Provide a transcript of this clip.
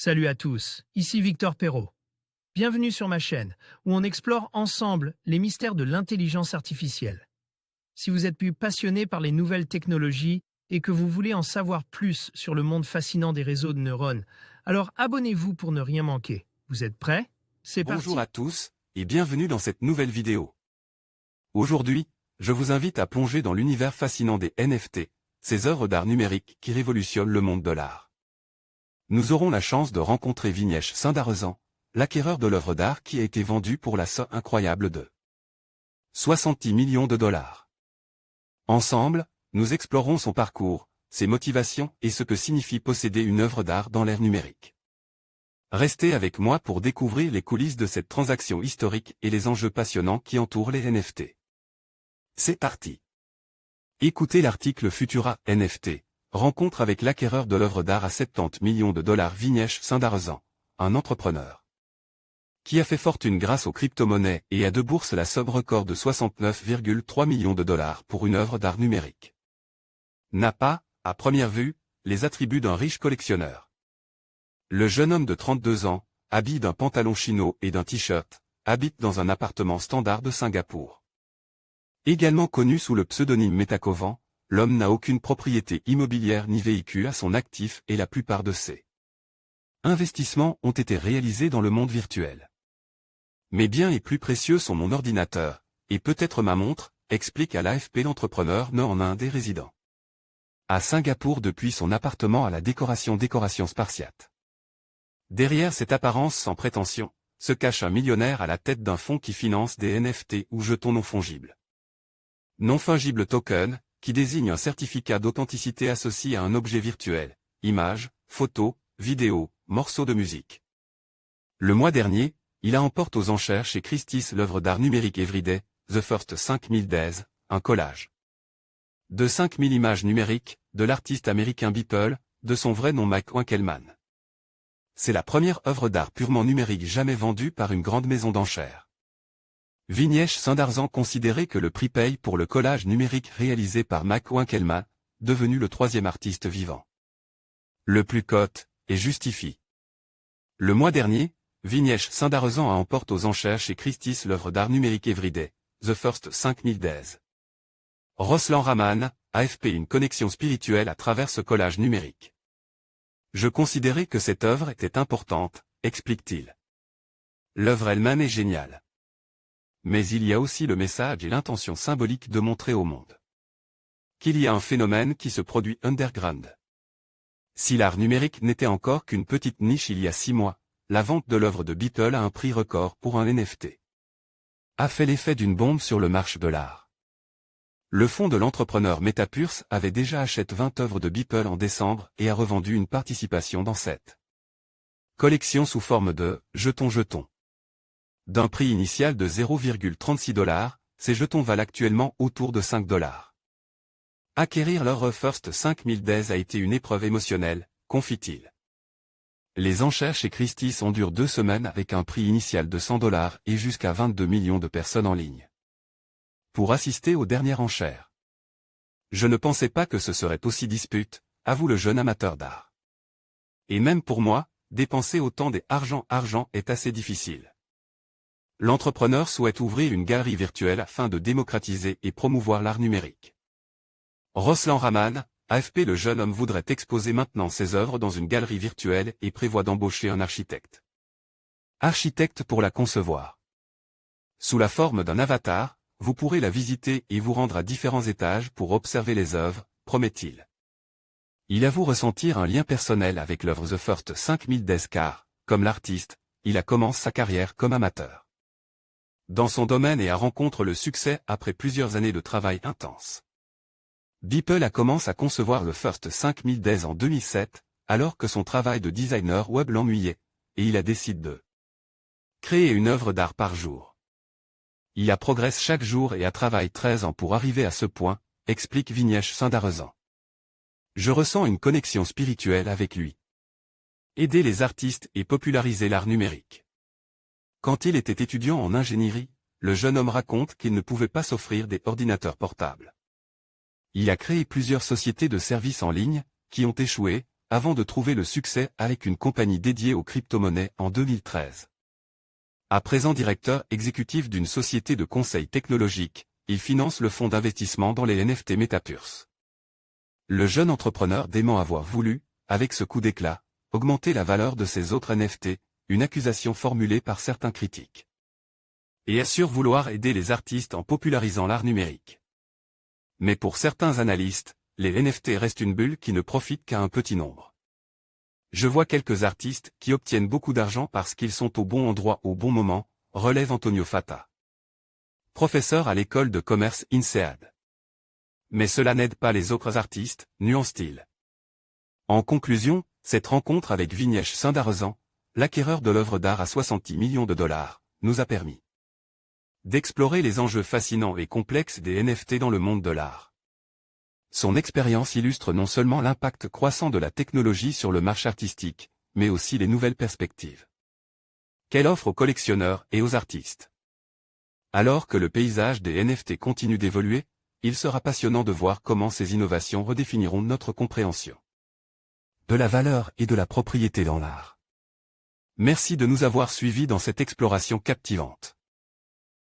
Salut à tous, ici Victor Perrault. Bienvenue sur ma chaîne, où on explore ensemble les mystères de l'intelligence artificielle. Si vous êtes plus passionné par les nouvelles technologies et que vous voulez en savoir plus sur le monde fascinant des réseaux de neurones, alors abonnez-vous pour ne rien manquer. Vous êtes prêts? C'est parti. Bonjour à tous, et bienvenue dans cette nouvelle vidéo. Aujourd'hui, je vous invite à plonger dans l'univers fascinant des NFT, ces œuvres d'art numérique qui révolutionnent le monde de l'art. Nous aurons la chance de rencontrer Vignesh Sundaresan, l'acquéreur de l'œuvre d'art qui a été vendue pour la somme incroyable de 70 millions de dollars. Ensemble, nous explorerons son parcours, ses motivations et ce que signifie posséder une œuvre d'art dans l'ère numérique. Restez avec moi pour découvrir les coulisses de cette transaction historique et les enjeux passionnants qui entourent les NFT. C'est parti. Écoutez l'article Futura NFT, rencontre avec l'acquéreur de l'œuvre d'art à 70 millions de dollars Vignesh Sundaresan, un entrepreneur qui a fait fortune grâce aux crypto-monnaies et a de bourse la somme record de 69,3 millions de dollars pour une œuvre d'art numérique. N'a pas, à première vue, les attributs d'un riche collectionneur. Le jeune homme de 32 ans, habillé d'un pantalon chino et d'un t-shirt, habite dans un appartement standard de Singapour. Également connu sous le pseudonyme Metakovan, l'homme n'a aucune propriété immobilière ni véhicule à son actif et la plupart de ses investissements ont été réalisés dans le monde virtuel. Mes biens les plus précieux sont mon ordinateur, et peut-être ma montre, explique à l'AFP l'entrepreneur né en Inde et résident à Singapour depuis son appartement à la décoration spartiate. Derrière cette apparence sans prétention, se cache un millionnaire à la tête d'un fonds qui finance des NFT ou jetons non fongibles. Non fungible token, qui désigne un certificat d'authenticité associé à un objet virtuel, image, photo, vidéo, morceau de musique. Le mois dernier, il a emporté aux enchères chez Christie's l'œuvre d'art numérique Everyday, The First 5000 Days, un collage de 5000 images numériques, de l'artiste américain Beeple, de son vrai nom Mike Winkelmann. C'est la première œuvre d'art purement numérique jamais vendue par une grande maison d'enchères. Vignesh Sundaresan considérait que le prix paye pour le collage numérique réalisé par Mike Winkelmann, devenu le troisième artiste vivant le plus cote, et justifie. Le mois dernier, Vignesh Sundaresan a emporté aux enchères chez Christie's l'œuvre d'art numérique Everyday, The First 5000 Days. Ruslan Raman, AFP une connexion spirituelle à travers ce collage numérique. Je considérais que cette œuvre était importante, explique-t-il. L'œuvre elle-même est géniale. Mais il y a aussi le message et l'intention symbolique de montrer au monde qu'il y a un phénomène qui se produit underground. Si l'art numérique n'était encore qu'une petite niche il y a 6 mois, la vente de l'œuvre de Beeple à un prix record pour un NFT a fait l'effet d'une bombe sur le marché de l'art. Le fonds de l'entrepreneur Metapurse avait déjà acheté 20 œuvres de Beeple en décembre et a revendu une participation dans cette collection sous forme de « jetons ». D'un prix initial de 0,36 $, ces jetons valent actuellement autour de 5 $. Acquérir l'œuvre First 5000 Days a été une épreuve émotionnelle, confie-t-il. Les enchères chez Christie's ont duré 2 semaines avec un prix initial de 100 $ et jusqu'à 22 millions de personnes en ligne pour assister aux dernières enchères. Je ne pensais pas que ce serait aussi dispute, avoue le jeune amateur d'art. Et même pour moi, dépenser autant d'argent est assez difficile. L'entrepreneur souhaite ouvrir une galerie virtuelle afin de démocratiser et promouvoir l'art numérique. Ruslan Raman, AFP le jeune homme voudrait exposer maintenant ses œuvres dans une galerie virtuelle et prévoit d'embaucher un architecte. Architecte pour la concevoir. Sous la forme d'un avatar, vous pourrez la visiter et vous rendre à différents étages pour observer les œuvres, promet-il. Il avoue ressentir un lien personnel avec l'œuvre The First 5000 Days car, comme l'artiste, il a commencé sa carrière comme amateur dans son domaine et a rencontré le succès après plusieurs années de travail intense. Beeple a commencé à concevoir le First 5000 Days en 2007, alors que son travail de designer web l'ennuyait, et il a décidé de créer une œuvre d'art par jour. Il a progressé chaque jour et a travaillé 13 ans pour arriver à ce point, explique Vignesh Sundaresan. Je ressens une connexion spirituelle avec lui. Aider les artistes et populariser l'art numérique. Quand il était étudiant en ingénierie, le jeune homme raconte qu'il ne pouvait pas s'offrir des ordinateurs portables. Il a créé plusieurs sociétés de services en ligne, qui ont échoué, avant de trouver le succès avec une compagnie dédiée aux crypto-monnaies en 2013. À présent directeur exécutif d'une société de conseil technologique, il finance le fonds d'investissement dans les NFT Metapurse. Le jeune entrepreneur dément avoir voulu, avec ce coup d'éclat, augmenter la valeur de ses autres NFT, une accusation formulée par certains critiques. Et assure vouloir aider les artistes en popularisant l'art numérique. Mais pour certains analystes, les NFT restent une bulle qui ne profite qu'à un petit nombre. Je vois quelques artistes qui obtiennent beaucoup d'argent parce qu'ils sont au bon endroit au bon moment, relève Antonio Fata. Professeur à l'école de commerce INSEAD. Mais cela n'aide pas les autres artistes, nuance-t-il. En conclusion, cette rencontre avec Vignesh Sundaresan, l'acquéreur de l'œuvre d'art à 60 millions de dollars, nous a permis d'explorer les enjeux fascinants et complexes des NFT dans le monde de l'art. Son expérience illustre non seulement l'impact croissant de la technologie sur le marché artistique, mais aussi les nouvelles perspectives qu'elle offre aux collectionneurs et aux artistes. Alors que le paysage des NFT continue d'évoluer, il sera passionnant de voir comment ces innovations redéfiniront notre compréhension de la valeur et de la propriété dans l'art. Merci de nous avoir suivis dans cette exploration captivante.